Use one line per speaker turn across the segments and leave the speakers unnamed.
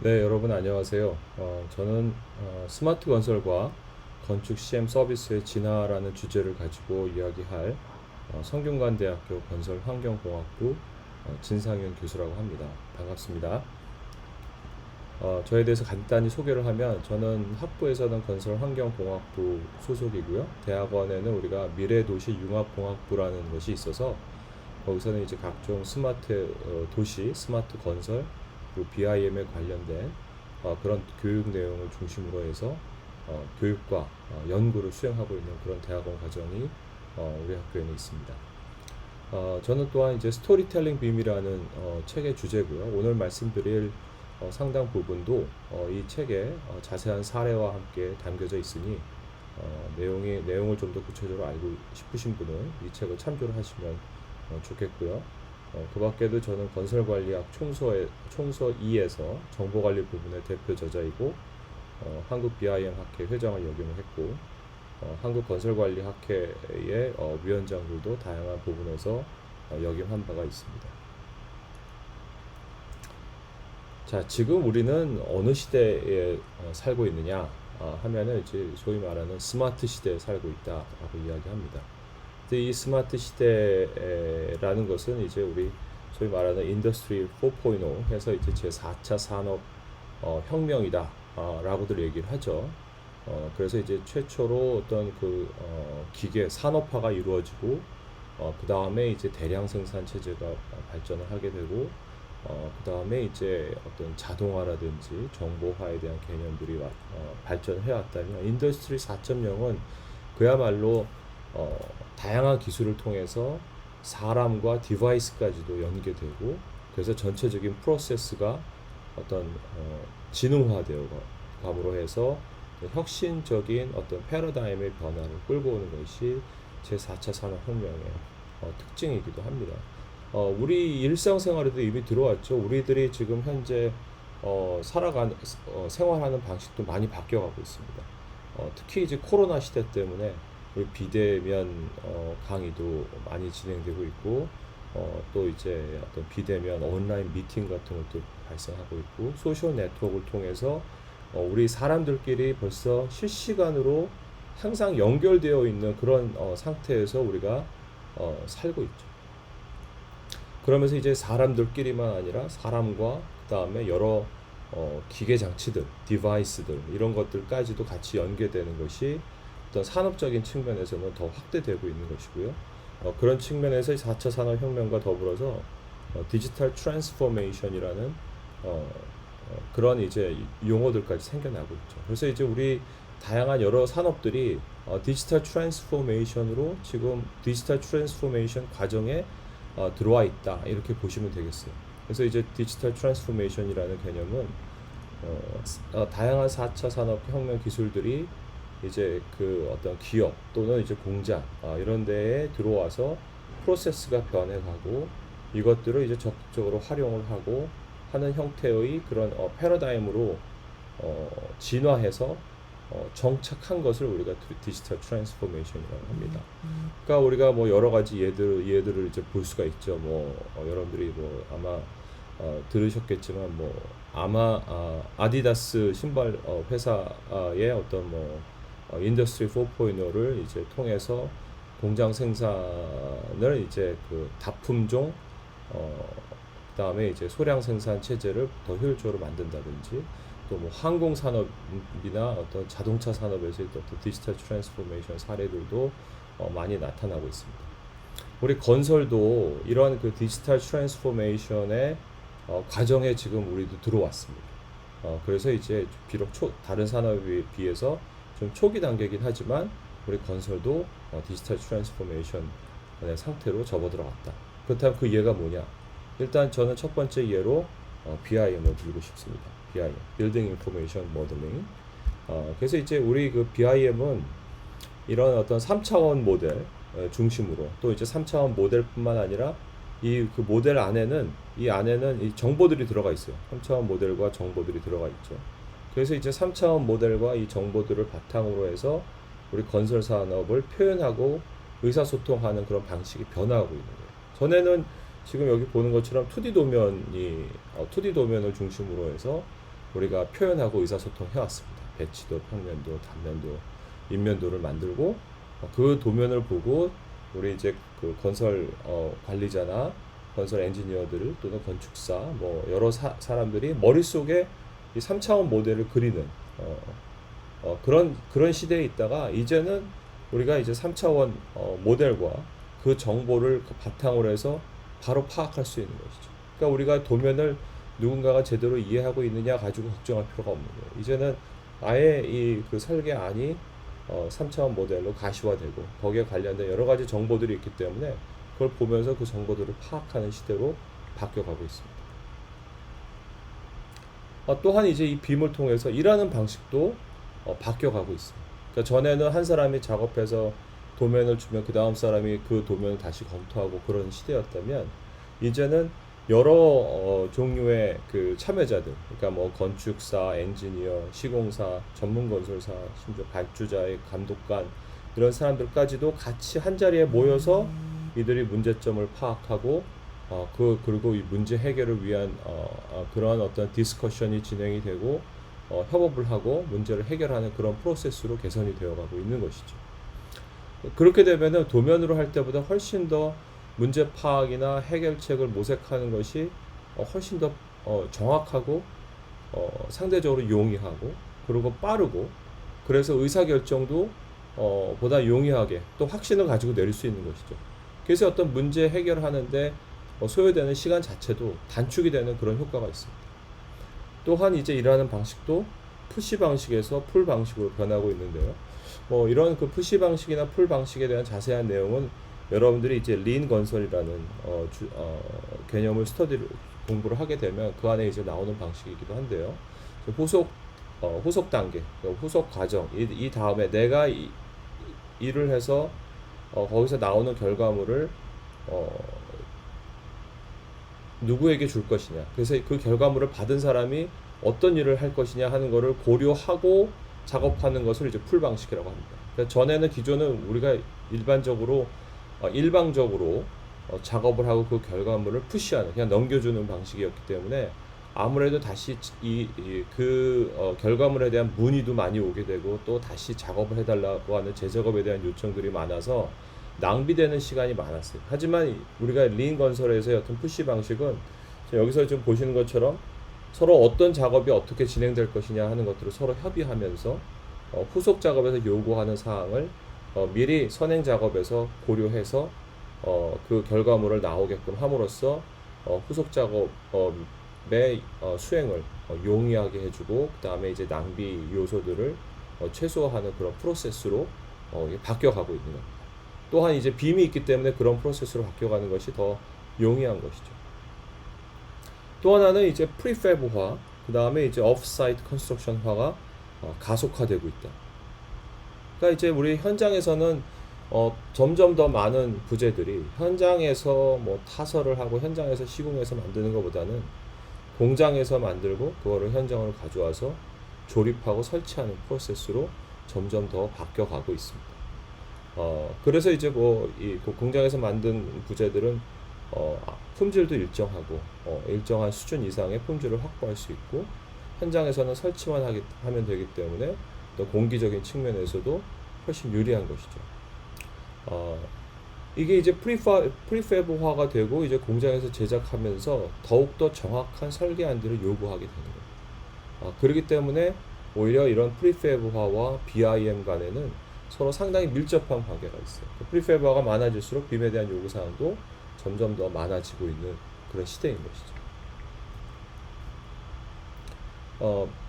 네, 여러분 안녕하세요. 저는 스마트 건설과 건축 CM 서비스의 진화라는 주제를 가지고 이야기할 성균관대학교 건설환경공학부 진상윤 교수라고 합니다. 반갑습니다. 저에 대해서 간단히 소개를 하면 저는 학부에서는 건설환경공학부 소속이고요. 대학원에는 우리가 미래도시융합공학부라는 것이 있어서 거기서는 이제 각종 스마트 도시, 스마트 건설, 그리고 BIM에 관련된 그런 교육 내용을 중심으로 해서 교육과 연구를 수행하고 있는 그런 대학원 과정이 우리 학교에는 있습니다. 저는 또한 이제 스토리텔링 빔이라는 책의 주제고요. 오늘 말씀드릴 상당 부분도 이 책에 자세한 사례와 함께 담겨져 있으니 내용을 좀 더 구체적으로 알고 싶으신 분은 이 책을 참조를 하시면 좋겠고요. 그 밖에도 저는 건설관리학 총서 2에서 정보관리 부분의 대표 저자이고 한국 BIM 학회 회장을 역임을 했고 한국건설관리학회의 위원장들도 다양한 부분에서 역임한 바가 있습니다. 자, 지금 우리는 어느 시대에 살고 있느냐 하면은 이제 소위 말하는 스마트 시대에 살고 있다라고 이야기합니다. 근데 이 스마트 시대라는 것은 이제 우리 소위 말하는 인더스트리 4.0 해서 이제 제 4차 산업 혁명이다 라고들 얘기를 하죠. 그래서 이제 최초로 어떤 기계 산업화가 이루어지고 그 다음에 이제 대량 생산 체제가 발전을 하게 되고 그 다음에 이제 어떤 자동화라든지 정보화에 대한 개념들이 발전을 해왔다면 인더스트리 4.0은 그야말로 다양한 기술을 통해서 사람과 디바이스까지도 연계되고 그래서 전체적인 프로세스가 어떤 지능화되어 감으로 해서 혁신적인 어떤 패러다임의 변화를 끌고 오는 것이 제4차 산업혁명의 특징이기도 합니다. 우리 일상생활에도 이미 들어왔죠. 우리들이 지금 현재 생활하는 방식도 많이 바뀌어가고 있습니다. 특히 이제 코로나 시대 때문에 우리 비대면 강의도 많이 진행되고 있고 또 이제 어떤 비대면 온라인 미팅 같은 것도 발생하고 있고 소셜 네트워크를 통해서 우리 사람들끼리 벌써 실시간으로 항상 연결되어 있는 그런 상태에서 우리가 살고 있죠. 그러면서 이제 사람들끼리만 아니라 사람과 그 다음에 여러 기계 장치들, 디바이스들 이런 것들까지도 같이 연계되는 것이 어떤 산업적인 측면에서는 더 확대되고 있는 것이고요. 그런 측면에서 4차 산업혁명과 더불어서 디지털 트랜스포메이션이라는 그런 이제 용어들까지 생겨나고 있죠. 그래서 이제 우리 다양한 여러 산업들이 디지털 트랜스포메이션으로 지금 디지털 트랜스포메이션 과정에 들어와 있다 이렇게 보시면 되겠어요. 그래서 이제 디지털 트랜스포메이션이라는 개념은 다양한 4차 산업혁명 기술들이 이제 그 어떤 기업 또는 이제 공장 이런 데에 들어와서 프로세스가 변해가고 이것들을 이제 적극적으로 활용을 하고 하는 형태의 그런 패러다임으로 진화해서 정착한 것을 우리가 디지털 트랜스포메이션이라고 합니다. 그러니까 우리가 뭐 여러 가지 예들을 이제 볼 수가 있죠. 뭐 여러분들이 뭐 아마 들으셨겠지만 뭐 아디다스 신발 회사의 어떤 뭐 인더스트리 4.0를 이제 통해서 공장 생산을 이제 그 다품종 그다음에 이제 소량 생산 체제를 더 효율적으로 만든다든지 또 뭐 항공 산업이나 어떤 자동차 산업에서 어떤 디지털 트랜스포메이션 사례들도 많이 나타나고 있습니다. 우리 건설도 이러한 그 디지털 트랜스포메이션의 과정에 지금 우리도 들어왔습니다. 그래서 이제 비록 다른 산업에 비해서 좀 초기 단계이긴 하지만 우리 건설도 디지털 트랜스포메이션의 상태로 접어들어갔다. 그렇다면 그 예가 뭐냐? 일단 저는 첫 번째 예로 BIM을 들고 싶습니다. BIM, Building Information Modeling. 그래서 이제 우리 그 BIM은 이런 어떤 3차원 모델 중심으로 또 이제 3차원 모델뿐만 아니라 이 그 모델 안에는 이 정보들이 들어가 있어요. 3차원 모델과 정보들이 들어가 있죠. 그래서 이제 3차원 모델과 이 정보들을 바탕으로 해서 우리 건설 산업을 표현하고 의사소통하는 그런 방식이 변화하고 있는 거예요. 전에는 지금 여기 보는 것처럼 2D 도면을 중심으로 해서 우리가 표현하고 의사소통 해왔습니다. 배치도, 평면도, 단면도, 인면도를 만들고 그 도면을 보고 우리 이제 그 건설 관리자나 건설 엔지니어들 또는 건축사 뭐 여러 사람들이 머릿속에 이 3차원 모델을 그리는 그런 시대에 있다가 이제는 우리가 이제 3차원 모델과 그 정보를 그 바탕으로 해서 바로 파악할 수 있는 것이죠. 그러니까 우리가 도면을 누군가가 제대로 이해하고 있느냐 가지고 걱정할 필요가 없는 거예요. 이제는 아예 이 그 설계안이 3차원 모델로 가시화되고 거기에 관련된 여러 가지 정보들이 있기 때문에 그걸 보면서 그 정보들을 파악하는 시대로 바뀌어가고 있습니다. 또한 이제 이 빔을 통해서 일하는 방식도 바뀌어가고 있습니다. 그러니까 전에는 한 사람이 작업해서 도면을 주면 그 다음 사람이 그 도면을 다시 검토하고 그런 시대였다면 이제는 여러 종류의 그 참여자들, 그러니까 뭐 건축사, 엔지니어, 시공사, 전문 건설사, 심지어 발주자의 감독관 이런 사람들까지도 같이 한 자리에 모여서 이들이 문제점을 파악하고 그리고 이 문제 해결을 위한 그러한 어떤 디스커션이 진행이 되고 협업을 하고 문제를 해결하는 그런 프로세스로 개선이 되어가고 있는 것이죠. 그렇게 되면은 도면으로 할 때보다 훨씬 더 문제 파악이나 해결책을 모색하는 것이 훨씬 더 정확하고 상대적으로 용이하고 그리고 빠르고 그래서 의사결정도 보다 용이하게 또 확신을 가지고 내릴 수 있는 것이죠. 그래서 어떤 문제 해결하는데 소요되는 시간 자체도 단축이 되는 그런 효과가 있습니다. 또한 이제 일하는 방식도 푸시 방식에서 풀 방식으로 변하고 있는데요. 이런 그 푸시 방식이나 풀 방식에 대한 자세한 내용은 여러분들이 이제 린 건설이라는 개념을 공부를 하게 되면 그 안에 이제 나오는 방식이기도 한데요. 후속 단계, 후속 과정, 이 다음에 내가 일을 해서 거기서 나오는 결과물을 누구에게 줄 것이냐. 그래서 그 결과물을 받은 사람이 어떤 일을 할 것이냐 하는 것을 고려하고 작업하는 것을 이제 풀 방식이라고 합니다. 그러니까 전에는 기존은 우리가 일방적으로 작업을 하고 그 결과물을 푸시하는 그냥 넘겨주는 방식이었기 때문에 아무래도 다시 결과물에 대한 문의도 많이 오게 되고 또 다시 작업을 해달라고 하는 재작업에 대한 요청들이 많아서 낭비되는 시간이 많았어요. 하지만 우리가 린 건설에서의 어떤 푸시 방식은 여기서 좀 보시는 것처럼 서로 어떤 작업이 어떻게 진행될 것이냐 하는 것들을 서로 협의하면서 후속 작업에서 요구하는 사항을 미리 선행 작업에서 고려해서 그 결과물을 나오게끔 함으로써 후속 작업의 수행을 용이하게 해주고 그 다음에 이제 낭비 요소들을 최소화하는 그런 프로세스로 바뀌어가고 있는 겁니다. 또한 이제 빔이 있기 때문에 그런 프로세스로 바뀌어가는 것이 더 용이한 것이죠. 또 하나는 이제 프리패브화, 그 다음에 이제 오프사이트 컨스트럭션화가 가속화되고 있다. 그러니까 이제 우리 현장에서는 점점 더 많은 부재들이 현장에서 뭐 타설을 하고 현장에서 시공해서 만드는 것보다는 공장에서 만들고 그거를 현장으로 가져와서 조립하고 설치하는 프로세스로 점점 더 바뀌어가고 있습니다. 그래서 이제 그 공장에서 만든 부재들은 품질도 일정하고 일정한 수준 이상의 품질을 확보할 수 있고 현장에서는 설치만 하면 되기 때문에 또 공기적인 측면에서도 훨씬 유리한 것이죠. 이게 이제 프리패브화가 되고 이제 공장에서 제작하면서 더욱더 정확한 설계안들을 요구하게 되는 겁니다. 그렇기 때문에 오히려 이런 프리패브화와 BIM 간에는 서로 상당히 밀접한 관계가 있어요. 프리패브화가 많아질수록 빔에 대한 요구사항도 점점 더 많아지고 있는 그런 시대인 것이죠.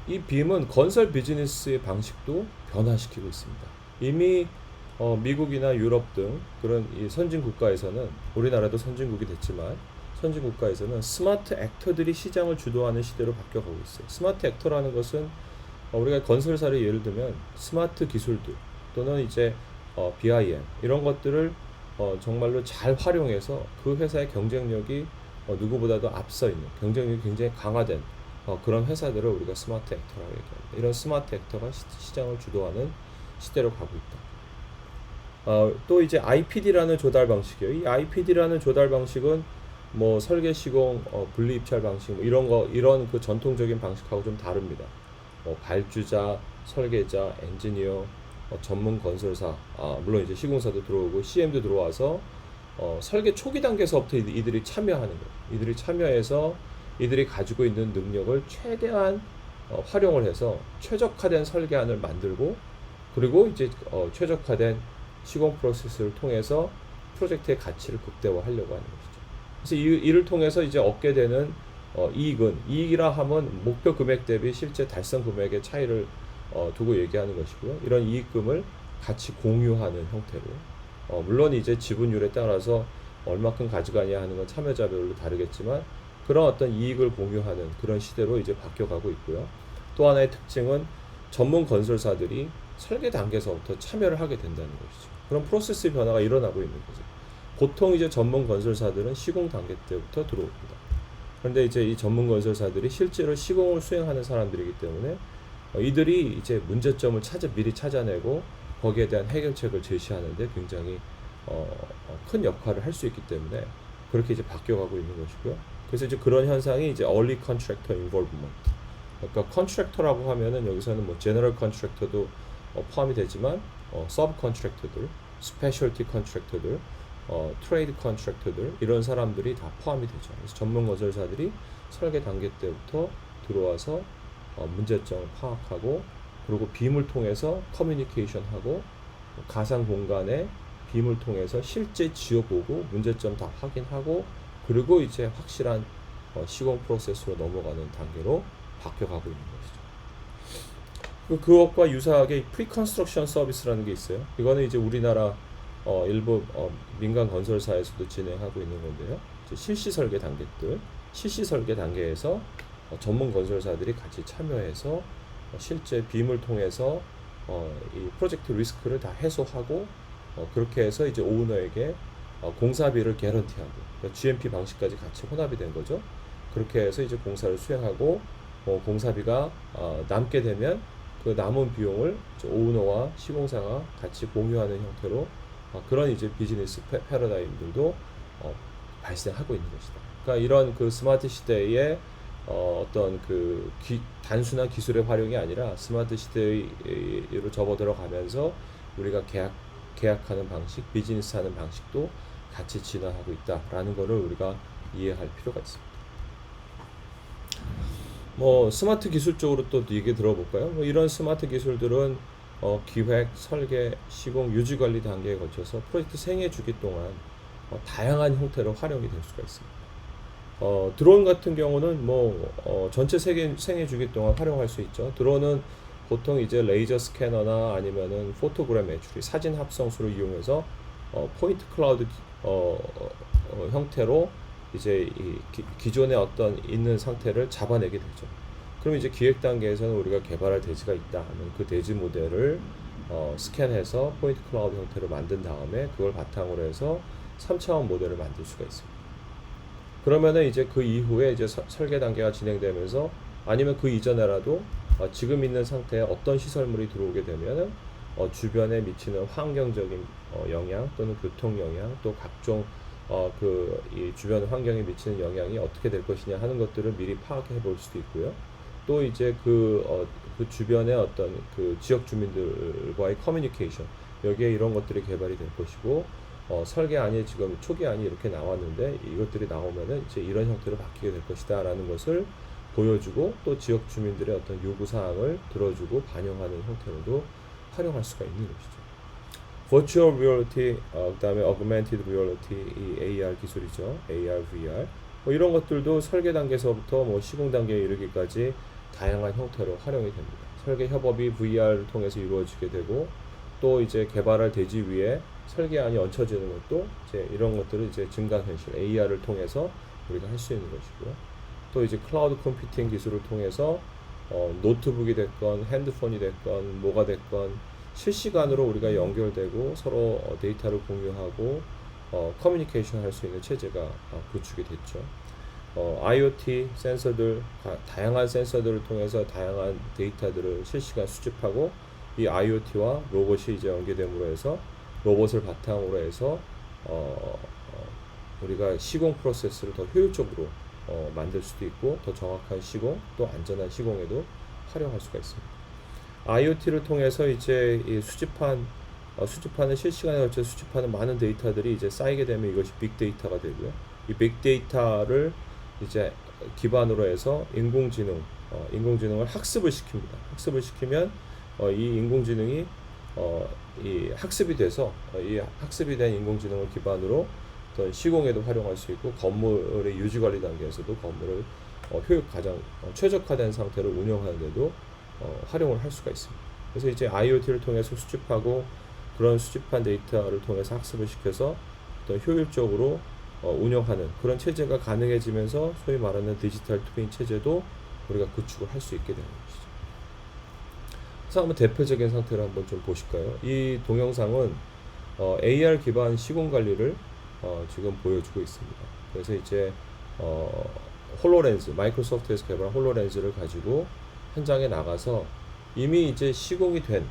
이 빔은 건설 비즈니스의 방식도 변화시키고 있습니다. 이미 미국이나 유럽 등 그런 이 선진 국가에서는 우리나라도 선진국이 됐지만 선진 국가에서는 스마트 액터들이 시장을 주도하는 시대로 바뀌어가고 있어요. 스마트 액터라는 것은 우리가 건설사를 예를 들면 스마트 기술들 또는 이제 BIM 이런 것들을 정말로 잘 활용해서 그 회사의 경쟁력이 누구보다도 앞서 있는 경쟁력이 굉장히 강화된 그런 회사들을 우리가 스마트 액터라고 얘기합니다. 이런 스마트 액터가 시장을 주도하는 시대로 가고 있다. 또 이제 IPD라는 조달 방식이에요. 이 IPD라는 조달 방식은 뭐 설계 시공 분리 입찰 방식 뭐 이런 그 전통적인 방식하고 좀 다릅니다. 발주자, 설계자, 엔지니어, 전문 건설사, 물론 이제 시공사도 들어오고 CM도 들어와서 설계 초기 단계에서부터 이들이 참여하는 거예요. 이들이 참여해서 이들이 가지고 있는 능력을 최대한 활용을 해서 최적화된 설계안을 만들고 그리고 이제 최적화된 시공 프로세스를 통해서 프로젝트의 가치를 극대화하려고 하는 것이죠. 그래서 이를 통해서 이제 얻게 되는 이익이라 하면 목표 금액 대비 실제 달성 금액의 차이를 두고 얘기하는 것이고요. 이런 이익금을 같이 공유하는 형태로 물론 이제 지분율에 따라서 얼마큼 가져가냐 하는 건 참여자별로 다르겠지만 그런 어떤 이익을 공유하는 그런 시대로 이제 바뀌어가고 있고요. 또 하나의 특징은 전문 건설사들이 설계 단계에서부터 참여를 하게 된다는 것이죠. 그런 프로세스 변화가 일어나고 있는 거죠. 보통 이제 전문 건설사들은 시공 단계 때부터 들어옵니다. 그런데 이제 이 전문 건설사들이 실제로 시공을 수행하는 사람들이기 때문에 이들이 이제 문제점을 미리 찾아내고 거기에 대한 해결책을 제시하는데 굉장히 큰 역할을 할 수 있기 때문에 그렇게 이제 바뀌어가고 있는 것이고요. 그래서 이제 그런 현상이 이제 early contractor involvement. 그러니까 컨트랙터라고 하면은 여기서는 뭐 제너럴 컨트랙터도 포함이 되지만 서브 컨트랙터들, 스페셜티 컨트랙터들, 트레이드 컨트랙터들 이런 사람들이 다 포함이 되죠. 그래서 전문 건설사들이 설계 단계 때부터 들어와서 문제점을 파악하고 그리고 빔을 통해서 커뮤니케이션하고 가상 공간에 빔을 통해서 실제 지어보고 문제점 다 확인하고 그리고 이제 확실한 시공 프로세스로 넘어가는 단계로 바뀌어가고 있는 것이죠. 그것과 유사하게 프리컨스트럭션 서비스라는 게 있어요. 이거는 이제 우리나라 일부 민간 건설사에서도 진행하고 있는 건데요. 실시 설계 단계에서 전문 건설사들이 같이 참여해서 실제 빔을 통해서 이 프로젝트 리스크를 다 해소하고 그렇게 해서 이제 오너에게 공사비를 개런티하고 그러니까 GMP 방식까지 같이 혼합이 된 거죠. 그렇게 해서 이제 공사를 수행하고 공사비가 남게 되면 그 남은 비용을 오너와 시공사가 같이 공유하는 형태로 그런 이제 비즈니스 패러다임들도 발생하고 있는 것이다. 그러니까 이런 그 스마트 시대의 어떤 그 단순한 기술의 활용이 아니라 스마트 시대로 접어들어가면서 우리가 계약하는 방식, 비즈니스 하는 방식도 같이 진화하고 있다라는 것을 우리가 이해할 필요가 있습니다. 뭐 스마트 기술 쪽으로 또 얘기 들어볼까요? 뭐 이런 스마트 기술들은 기획, 설계, 시공, 유지 관리 단계에 거쳐서 프로젝트 생애 주기 동안 다양한 형태로 활용이 될 수가 있습니다. 드론 같은 경우는 전체 생애 주기 동안 활용할 수 있죠. 드론은 보통 이제 레이저 스캐너나 아니면은 포토그래메트리 사진 합성술을 이용해서 포인트 클라우드 형태로 이제 기존의 어떤 있는 상태를 잡아내게 되죠. 그럼 이제 기획 단계에서는 우리가 개발할 대지가 있다 하면 그 대지 모델을 스캔해서 포인트 클라우드 형태로 만든 다음에 그걸 바탕으로 해서 3차원 모델을 만들 수가 있습니다. 그러면은 이제 그 이후에 이제 설계 단계가 진행되면서 아니면 그 이전에라도 지금 있는 상태에 어떤 시설물이 들어오게 되면은 주변에 미치는 환경적인 영향 또는 교통 영향 또 각종 이 주변 환경에 미치는 영향이 어떻게 될 것이냐 하는 것들을 미리 파악해 볼 수도 있고요. 또 이제 그 주변의 어떤 그 지역 주민들과의 커뮤니케이션 여기에 이런 것들이 개발이 될 것이고 설계안이 지금 초기안이 이렇게 나왔는데 이것들이 나오면은 이제 이런 형태로 바뀌게 될 것이다 라는 것을 보여주고 또 지역 주민들의 어떤 요구사항을 들어주고 반영하는 형태로도 활용할 수가 있는 것이죠. Virtual Reality, 그 다음에 Augmented Reality, 이 AR 기술이죠. AR, VR. 이런 것들도 설계 단계에서부터 시공 단계에 이르기까지 다양한 형태로 활용이 됩니다. 설계 협업이 VR을 통해서 이루어지게 되고 또 이제 개발할 대지 위에 설계안이 얹혀지는 것도 이제 이런 것들을 이제 증강현실 AR을 통해서 우리가 할 수 있는 것이고요. 또 이제 클라우드 컴퓨팅 기술을 통해서 노트북이 됐건 핸드폰이 됐건 뭐가 됐건 실시간으로 우리가 연결되고 서로 데이터를 공유하고 커뮤니케이션 할 수 있는 체제가 구축이 됐죠. IoT 센서들, 다양한 센서들을 통해서 다양한 데이터들을 실시간 수집하고 이 IoT와 로봇이 이제 연계됨으로 해서 로봇을 바탕으로 해서 우리가 시공 프로세스를 더 효율적으로 만들 수도 있고 더 정확한 시공 또 안전한 시공에도 활용할 수가 있습니다. IoT를 통해서 이제 이 수집하는 실시간에 걸쳐 수집하는 많은 데이터들이 이제 쌓이게 되면 이것이 빅데이터가 되고요. 이 빅데이터를 이제 기반으로 해서 인공지능을 학습을 시킵니다. 학습을 시키면 이 인공지능이 이 학습이 돼서 이 학습이 된 인공지능을 기반으로 어떤 시공에도 활용할 수 있고 건물의 유지 관리 단계에서도 건물을 가장 최적화된 상태로 운영하는데도 활용을 할 수가 있습니다. 그래서 이제 IoT를 통해서 수집하고 그런 수집한 데이터를 통해서 학습을 시켜서 어떤 효율적으로 운영하는 그런 체제가 가능해지면서 소위 말하는 디지털 트윈 체제도 우리가 구축을 할 수 있게 되는 것이죠. 그래서 한번 대표적인 상태를 한번 좀 보실까요? 이 동영상은 AR 기반 시공 관리를 지금 보여주고 있습니다. 그래서 이제 홀로렌즈, 마이크로소프트에서 개발한 홀로렌즈를 가지고 현장에 나가서 이미 이제 시공이 된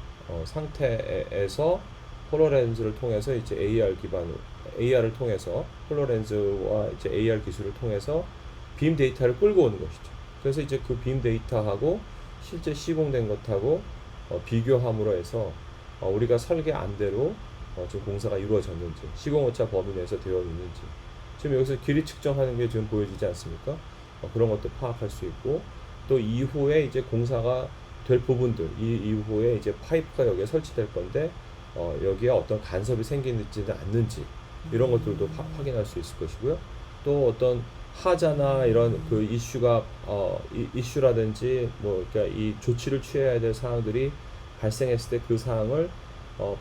상태에서 홀로렌즈를 통해서 이제 AR을 통해서 홀로렌즈와 이제 AR 기술을 통해서 빔 데이터를 끌고 오는 것이죠. 그래서 이제 그 빔 데이터하고 실제 시공된 것하고 비교함으로 해서 우리가 설계 안대로 지금 공사가 이루어졌는지 시공오차 범위 내에서 되어 있는지 지금 여기서 길이 측정하는 게 지금 보여지지 않습니까? 그런 것도 파악할 수 있고 또 이후에 이제 공사가 될 부분들 이후에 이제 파이프가 여기에 설치될 건데 여기에 어떤 간섭이 생기지는 않는지 이런 것들도 확인할 수 있을 것이고요. 또 어떤 하자나 이런 그 이슈라든지 뭐 그러니까 이 조치를 취해야 될 사항들이 발생했을 때 그 사항을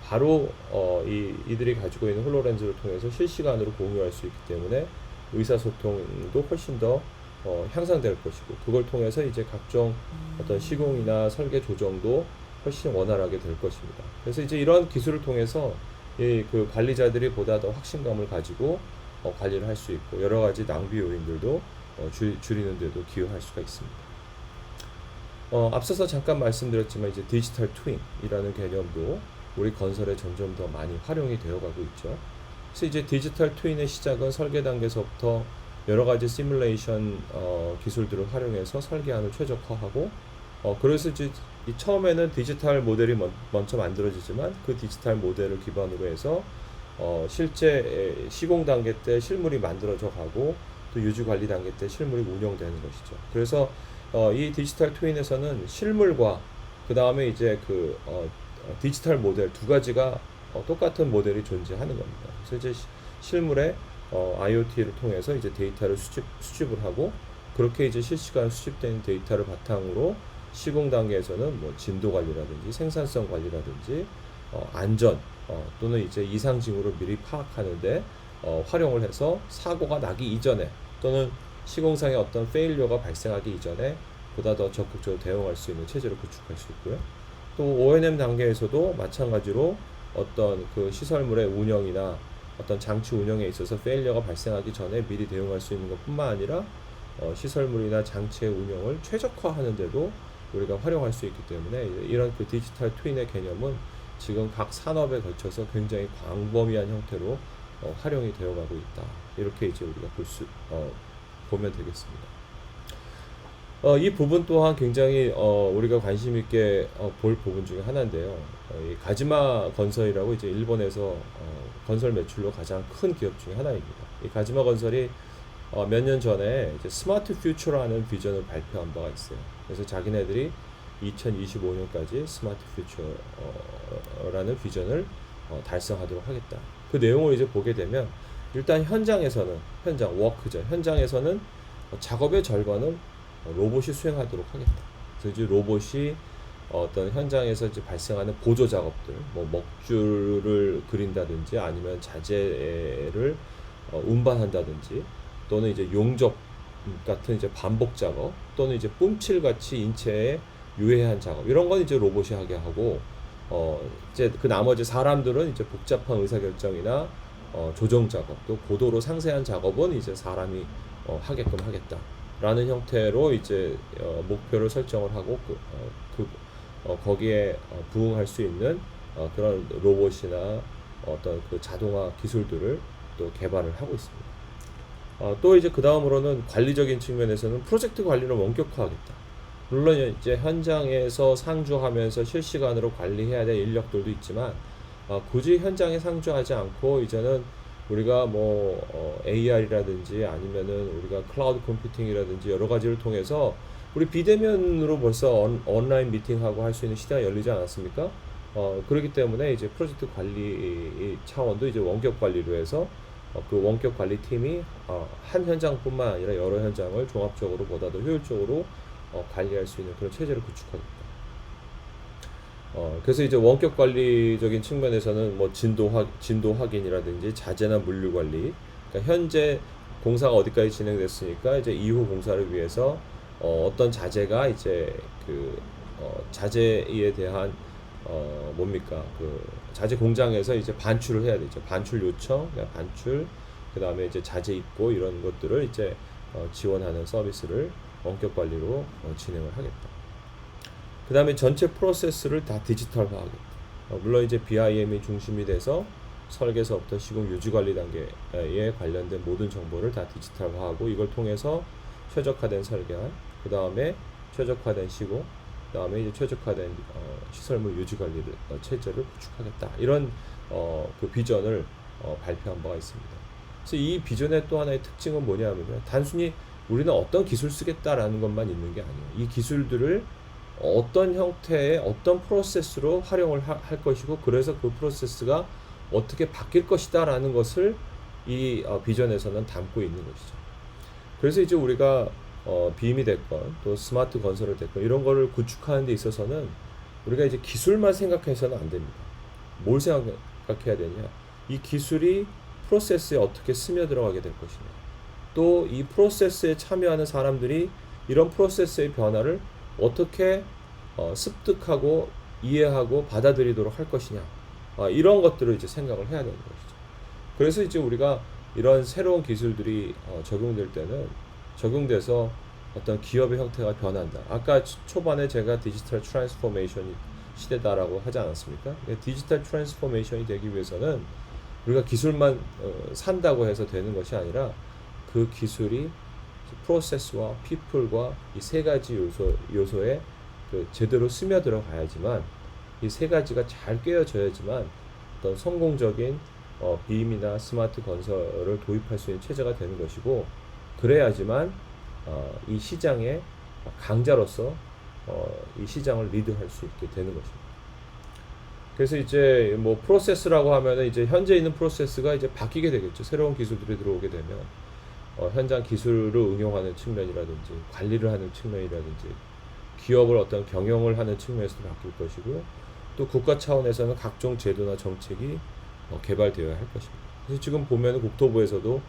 바로 이들이 가지고 있는 홀로렌즈를 통해서 실시간으로 공유할 수 있기 때문에 의사소통도 훨씬 더 향상될 것이고 그걸 통해서 이제 각종 어떤 시공이나 설계 조정도 훨씬 원활하게 될 것입니다. 그래서 이제 이런 기술을 통해서 그 관리자들이 보다 더 확신감을 가지고 관리를 할 수 있고 여러 가지 낭비 요인들도 줄이는 데도 기여할 수가 있습니다. 앞서서 잠깐 말씀드렸지만 이제 디지털 트윈이라는 개념도 우리 건설에 점점 더 많이 활용이 되어가고 있죠. 그래서 이제 디지털 트윈의 시작은 설계 단계에서부터 여러 가지 시뮬레이션 기술들을 활용해서 설계안을 최적화하고 그래서 이제 처음에는 디지털 모델이 먼저 만들어지지만 그 디지털 모델을 기반으로 해서 실제 시공 단계 때 실물이 만들어져 가고 또 유지 관리 단계 때 실물이 운영되는 것이죠. 그래서 이 디지털 트윈에서는 실물과 그 다음에 이제 디지털 모델 두 가지가 똑같은 모델이 존재하는 겁니다. 그래서 이제 실물에 IoT를 통해서 이제 데이터를 수집을 하고 그렇게 이제 실시간 수집된 데이터를 바탕으로 시공 단계에서는 뭐 진도 관리라든지 생산성 관리라든지 안전 또는 이제 이상 징후를 미리 파악하는데 활용을 해서 사고가 나기 이전에 또는 시공상의 어떤 페일리어가 발생하기 이전에 보다 더 적극적으로 대응할 수 있는 체제를 구축할 수 있고요. 또 O&M 단계에서도 마찬가지로 어떤 그 시설물의 운영이나 어떤 장치 운영에 있어서 페일리어가 발생하기 전에 미리 대응할 수 있는 것뿐만 아니라 시설물이나 장치의 운영을 최적화하는 데도 우리가 활용할 수 있기 때문에 이런 그 디지털 트윈의 개념은 지금 각 산업에 걸쳐서 굉장히 광범위한 형태로 활용이 되어가고 있다. 이렇게 이제 우리가 보면 되겠습니다. 이 부분 또한 굉장히 우리가 관심 있게 볼 부분 중에 하나인데요. 이 가지마 건설이라고 이제 일본에서 건설 매출로 가장 큰 기업 중에 하나입니다. 이 가지마 건설이 몇 년 전에 이제 스마트 퓨처라는 비전을 발표한 바가 있어요. 그래서 자기네들이 2025년까지 스마트 퓨처라는 비전을 달성하도록 하겠다. 그 내용을 이제 보게 되면 일단 현장에서는 작업의 절반은 로봇이 수행하도록 하겠다. 그래서 이제 로봇이 어떤 현장에서 이제 발생하는 보조 작업들, 뭐 먹줄을 그린다든지 아니면 자재를 운반한다든지 또는 이제 용접 같은 이제 반복 작업 또는 이제 뿜칠 같이 인체에 유해한 작업 이런 건 이제 로봇이 하게 하고 이제 그 나머지 사람들은 이제 복잡한 의사결정이나 조정 작업 또 고도로 상세한 작업은 이제 사람이 하게끔 하겠다라는 형태로 이제 목표를 설정을 하고 거기에 부응할 수 있는 그런 로봇이나 어떤 그 자동화 기술들을 또 개발을 하고 있습니다. 또 이제 그 다음으로는 관리적인 측면에서는 프로젝트 관리를 원격화하겠다. 물론 이제 현장에서 상주하면서 실시간으로 관리해야 될 인력들도 있지만 굳이 현장에 상주하지 않고 이제는 우리가 뭐 AR이라든지 아니면은 우리가 클라우드 컴퓨팅이라든지 여러 가지를 통해서 우리 비대면으로 벌써 온라인 미팅하고 할 수 있는 시대가 열리지 않았습니까? 그렇기 때문에 이제 프로젝트 관리 차원도 이제 원격 관리로 해서 그 원격 관리 팀이 한 현장뿐만 아니라 여러 현장을 종합적으로 보다 더 효율적으로 관리할 수 있는 그런 체제를 구축하겠다. 그래서 이제 원격 관리적인 측면에서는 뭐 진도 확인이라든지 자재나 물류 관리, 그러니까 현재 공사가 어디까지 진행됐으니까 이제 이후 공사를 위해서 어떤 자재가 이제 그 자재에 대한 뭡니까 그 자재 공장에서 이제 반출을 해야 되죠. 반출 요청, 반출, 그 다음에 이제 자재 입고 이런 것들을 이제 지원하는 서비스를 원격 관리로 진행을 하겠다. 그 다음에 전체 프로세스를 다 디지털화하겠다. 물론 이제 BIM이 중심이 돼서 설계서부터 시공 유지 관리 단계에 관련된 모든 정보를 다 디지털화하고 이걸 통해서 최적화된 설계안, 그 다음에 최적화된 시공, 그 다음에 이제 최적화된 시설물 유지 관리를 체제를 구축하겠다. 이런 그 비전을 발표한 바가 있습니다. 그래서 이 비전의 또 하나의 특징은 뭐냐면요, 단순히 우리는 어떤 기술 쓰겠다라는 것만 있는 게 아니에요. 이 기술들을 어떤 형태의 어떤 프로세스로 활용을 할 것이고 그래서 그 프로세스가 어떻게 바뀔 것이다 라는 것을 이 비전에서는 담고 있는 것이죠. 그래서 이제 우리가 빔이 됐건 또 스마트 건설을 됐건 이런 거를 구축하는 데 있어서는 우리가 이제 기술만 생각해서는 안 됩니다. 뭘 생각해야 되냐, 이 기술이 프로세스에 어떻게 스며들어가게 될 것이냐, 또 이 프로세스에 참여하는 사람들이 이런 프로세스의 변화를 어떻게 습득하고 이해하고 받아들이도록 할 것이냐, 이런 것들을 이제 생각을 해야 되는 것이죠. 그래서 이제 우리가 이런 새로운 기술들이 적용될 때는 적용돼서 어떤 기업의 형태가 변한다. 아까 초반에 제가 디지털 트랜스포메이션 시대다라고 하지 않았습니까? 디지털 트랜스포메이션이 되기 위해서는 우리가 기술만 산다고 해서 되는 것이 아니라 그 기술이 프로세스와 피플과 이 세 가지 요소에 그 제대로 스며들어 가야지만, 이 세 가지가 잘 꿰어져야지만 어떤 성공적인 빔이나 스마트 건설을 도입할 수 있는 체제가 되는 것이고, 그래야지만 이 시장의 강자로서 이 시장을 리드할 수 있게 되는 것입니다. 그래서 이제 뭐 프로세스라고 하면은 이제 현재 있는 프로세스가 이제 바뀌게 되겠죠. 새로운 기술들이 들어오게 되면 현장 기술을 응용하는 측면이라든지 관리를 하는 측면이라든지 기업을 어떤 경영을 하는 측면에서도 바뀔 것이고, 또 국가 차원에서는 각종 제도나 정책이 개발되어야 할 것입니다. 그래서 지금 보면은 국토부에서도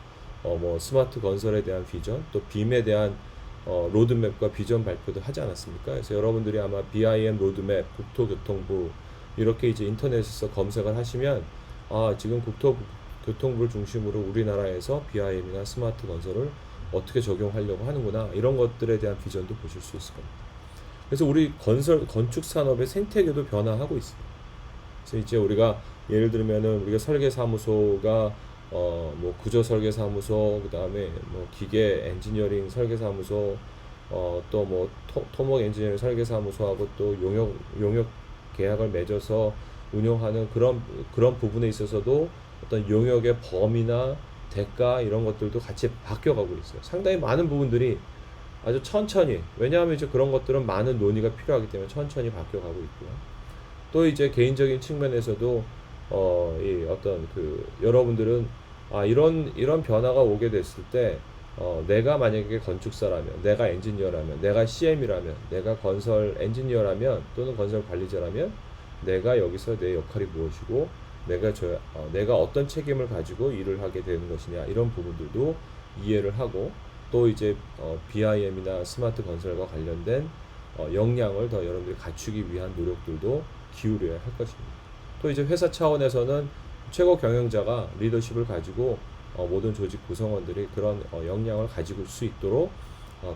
뭐 스마트 건설에 대한 비전, 또 빔에 대한 로드맵과 비전 발표도 하지 않았습니까? 그래서 여러분들이 아마 BIM 로드맵, 국토교통부 이렇게 이제 인터넷에서 검색을 하시면 지금 국토교통부를 중심으로 우리나라에서 BIM이나 스마트 건설을 어떻게 적용하려고 하는구나, 이런 것들에 대한 비전도 보실 수 있을 겁니다. 그래서 우리 건축 산업의 생태계도 변화하고 있습니다. 그래서 이제 우리가 예를 들면은 우리가 설계사무소가 뭐 구조 설계사무소, 그 다음에 뭐 기계 엔지니어링 설계사무소, 또 뭐 토목 엔지니어링 설계사무소하고 또 용역 계약을 맺어서 운영하는 그런 부분에 있어서도 어떤 용역의 범위나 대가 이런 것들도 같이 바뀌어가고 있어요. 상당히 많은 부분들이 아주 천천히, 왜냐하면 이제 그런 것들은 많은 논의가 필요하기 때문에 천천히 바뀌어가고 있고요. 또 이제 개인적인 측면에서도 이 어떤 그 여러분들은 이런 변화가 오게 됐을 때 내가 만약에 건축사라면, 내가 엔지니어라면, 내가 CM이라면, 내가 건설 엔지니어라면 또는 건설 관리자라면 내가 여기서 내 역할이 무엇이고 내가 어떤 책임을 가지고 일을 하게 되는 것이냐, 이런 부분들도 이해를 하고, 또 이제 BIM이나 스마트 건설과 관련된 역량을 더 여러분들이 갖추기 위한 노력들도 기울여야 할 것입니다. 또 이제 회사 차원에서는 최고 경영자가 리더십을 가지고 모든 조직 구성원들이 그런 역량을 가지고 수 있도록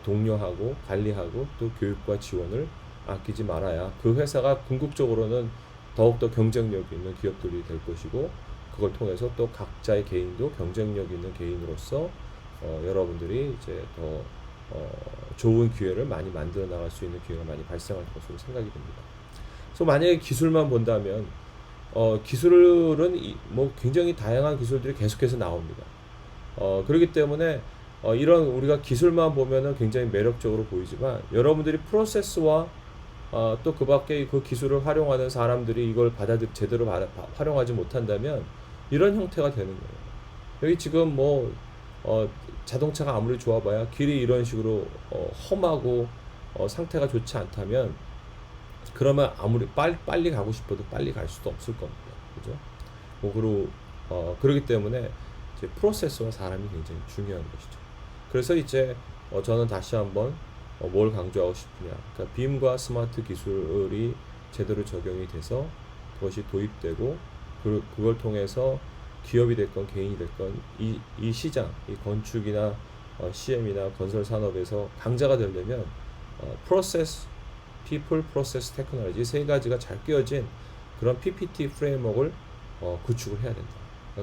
독려하고 관리하고 또 교육과 지원을 아끼지 말아야 그 회사가 궁극적으로는 더욱더 경쟁력 있는 기업들이 될 것이고, 그걸 통해서 또 각자의 개인도 경쟁력 있는 개인으로서 여러분들이 이제 더 좋은 기회를 많이 만들어 나갈 수 있는 기회가 많이 발생할 것으로 생각이 됩니다. 그래서 만약에 기술만 본다면 기술은 뭐 굉장히 다양한 기술들이 계속해서 나옵니다. 그렇기 때문에 이런 우리가 기술만 보면은 굉장히 매력적으로 보이지만 여러분들이 프로세스와 또 그 밖에 그 기술을 활용하는 사람들이 이걸 제대로 활용하지 못한다면 이런 형태가 되는 거예요. 여기 지금 뭐 자동차가 아무리 좋아봐야 길이 이런 식으로 험하고 상태가 좋지 않다면 그러면 아무리 빨리 가고 싶어도 빨리 갈 수도 없을 겁니다. 그죠? 그러기 때문에 이제 프로세스와 사람이 굉장히 중요한 것이죠. 그래서 이제 저는 다시 한번 뭘 강조하고 싶으냐. 그러니까 빔과 스마트 기술이 제대로 적용이 돼서 그것이 도입되고 그걸 통해서 기업이 됐건 개인이 됐건 이 시장, 이 건축이나 CM이나 건설 산업에서 강자가 되려면 프로세스, people, process, technology 세 가지가 잘 끼어진 그런 PPT 프레임워크를 구축을 해야 된다.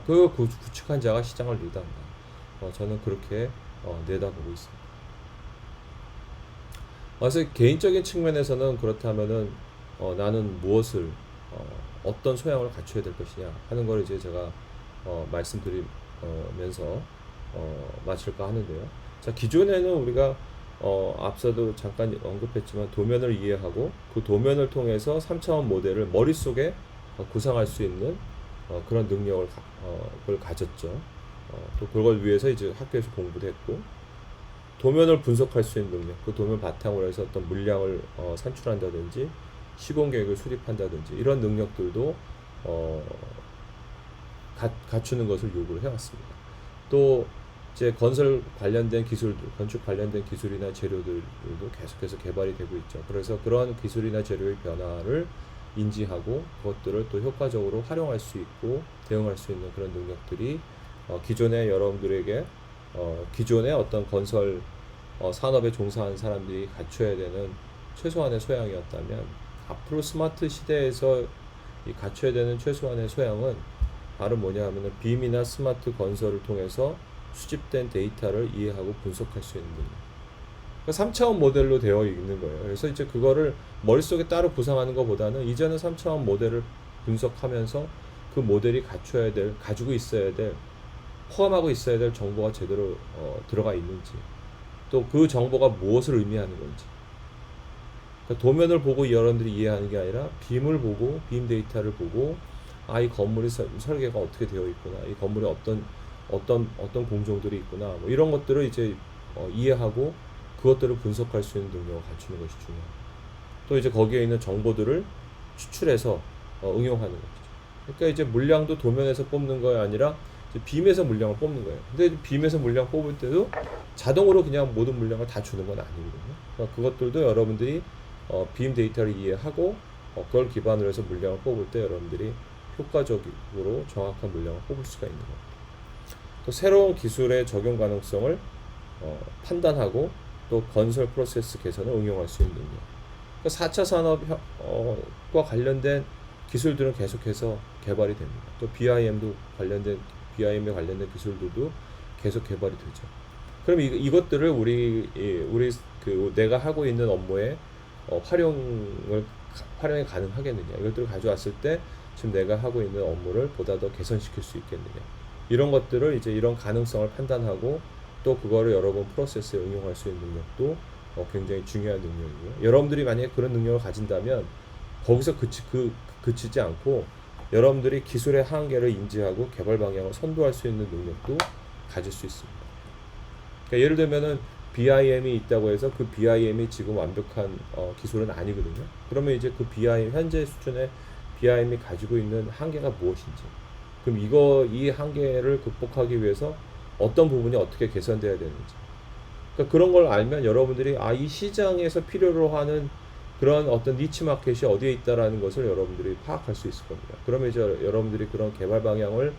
그 구축한 자가 시장을 리드한다. 저는 그렇게 내다보고 있습니다. 그래서 개인적인 측면에서는 그렇다면은 나는 무엇을 어떤 소양을 갖춰야 될 것이냐 하는 걸 이제 제가 말씀드리면서 마칠까 하는데요. 자, 기존에는 우리가 앞서도 잠깐 언급했지만 도면을 이해하고 그 도면을 통해서 3차원 모델을 머릿속에 구상할 수 있는 그런 능력을 그걸 가졌죠. 또 그걸 위해서 이제 학교에서 공부도 했고 도면을 분석할 수 있는 능력, 그 도면 바탕으로 해서 어떤 물량을 산출한다든지 시공 계획을 수립한다든지 이런 능력들도 갖추는 것을 요구를 해왔습니다. 또 이제 건설 관련된 기술들, 건축 관련된 기술이나 재료들도 계속해서 개발이 되고 있죠. 그래서 그런 기술이나 재료의 변화를 인지하고 그것들을 또 효과적으로 활용할 수 있고 대응할 수 있는 그런 능력들이 기존에 여러분들에게 기존의 어떤 건설 산업에 종사하는 사람들이 갖춰야 되는 최소한의 소양이었다면 앞으로 스마트 시대에서 이 갖춰야 되는 최소한의 소양은 바로 뭐냐 하면은 빔이나 스마트 건설을 통해서 수집된 데이터를 이해하고 분석할 수 있는 능력. 그러니까 3차원 모델로 되어 있는 거예요. 그래서 이제 그거를 머릿속에 따로 구상하는 것보다는 이제는 3차원 모델을 분석하면서 그 모델이 가지고 있어야 될, 포함하고 있어야 될 정보가 제대로 들어가 있는지, 또 그 정보가 무엇을 의미하는 건지. 그러니까 도면을 보고 여러분들이 이해하는 게 아니라 빔을 보고, 빔 데이터를 보고, 이 건물이 설계가 어떻게 되어 있구나, 이 건물에 어떤 공정들이 있구나, 뭐 이런 것들을 이제 이해하고 그것들을 분석할 수 있는 능력을 갖추는 것이 중요합니다. 또 이제 거기에 있는 정보들을 추출해서 응용하는 것이죠. 그러니까 이제 물량도 도면에서 뽑는 거 아니라 빔에서 물량을 뽑는 거예요. 근데 빔에서 물량 뽑을 때도 자동으로 그냥 모든 물량을 다 주는 건 아니거든요. 그러니까 그것들도 여러분들이 빔 데이터를 이해하고 그걸 기반으로 해서 물량을 뽑을 때 여러분들이 효과적으로 정확한 물량을 뽑을 수가 있는 겁니다. 또 새로운 기술의 적용 가능성을 판단하고 또 건설 프로세스 개선을 응용할 수 있는 능력. 그러니까 4차 산업과 관련된 기술들은 계속해서 개발이 됩니다. 또 BIM에 관련된 기술들도 계속 개발이 되죠. 그럼 이것들을 우리 내가 하고 있는 업무에 활용이 가능하겠느냐? 이것들을 가져왔을 때 지금 내가 하고 있는 업무를 보다 더 개선시킬 수 있겠느냐? 이런 것들을 이제 이런 가능성을 판단하고 또 그거를 여러분 프로세스에 응용할 수 있는 능력도 굉장히 중요한 능력이고요. 여러분들이 만약에 그런 능력을 가진다면 거기서 그치지 않고 여러분들이 기술의 한계를 인지하고 개발 방향을 선도할 수 있는 능력도 가질 수 있습니다. 그러니까 예를 들면은 BIM이 있다고 해서 그 BIM이 지금 완벽한 기술은 아니거든요. 그러면 이제 그 BIM 현재 수준의 BIM이 가지고 있는 한계가 무엇인지, 그럼 이 한계를 극복하기 위해서 어떤 부분이 어떻게 개선돼야 되는지, 그러니까 그런 걸 알면 여러분들이 이 시장에서 필요로 하는 그런 어떤 니치 마켓이 어디에 있다라는 것을 여러분들이 파악할 수 있을 겁니다. 그러면 이제 여러분들이 그런 개발 방향을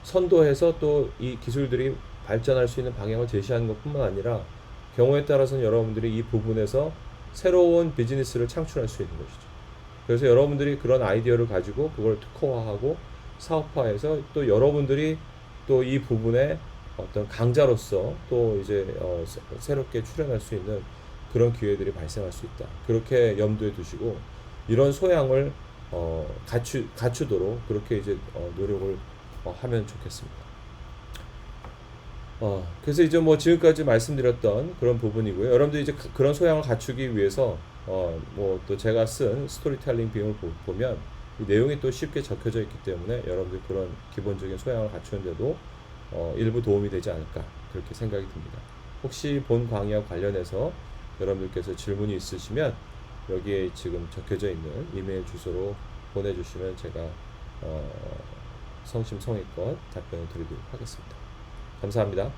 선도해서 또 이 기술들이 발전할 수 있는 방향을 제시하는 것뿐만 아니라 경우에 따라서는 여러분들이 이 부분에서 새로운 비즈니스를 창출할 수 있는 것이죠. 그래서 여러분들이 그런 아이디어를 가지고 그걸 특허화하고 사업화해서 또 여러분들이 또 이 부분에 어떤 강자로서 또 이제 새롭게 출연할 수 있는 그런 기회들이 발생할 수 있다. 그렇게 염두에 두시고 이런 소양을 갖추도록 그렇게 이제 노력을 하면 좋겠습니다. 그래서 이제 뭐 지금까지 말씀드렸던 그런 부분이고요. 여러분들 이제 그런 소양을 갖추기 위해서 뭐 또 제가 쓴 스토리텔링 비용을 보면 이 내용이 또 쉽게 적혀져 있기 때문에 여러분들 그런 기본적인 소양을 갖추는데도 일부 도움이 되지 않을까 그렇게 생각이 듭니다. 혹시 본 강의와 관련해서 여러분들께서 질문이 있으시면 여기에 지금 적혀져 있는 이메일 주소로 보내주시면 제가 성심성의껏 답변을 드리도록 하겠습니다. 감사합니다.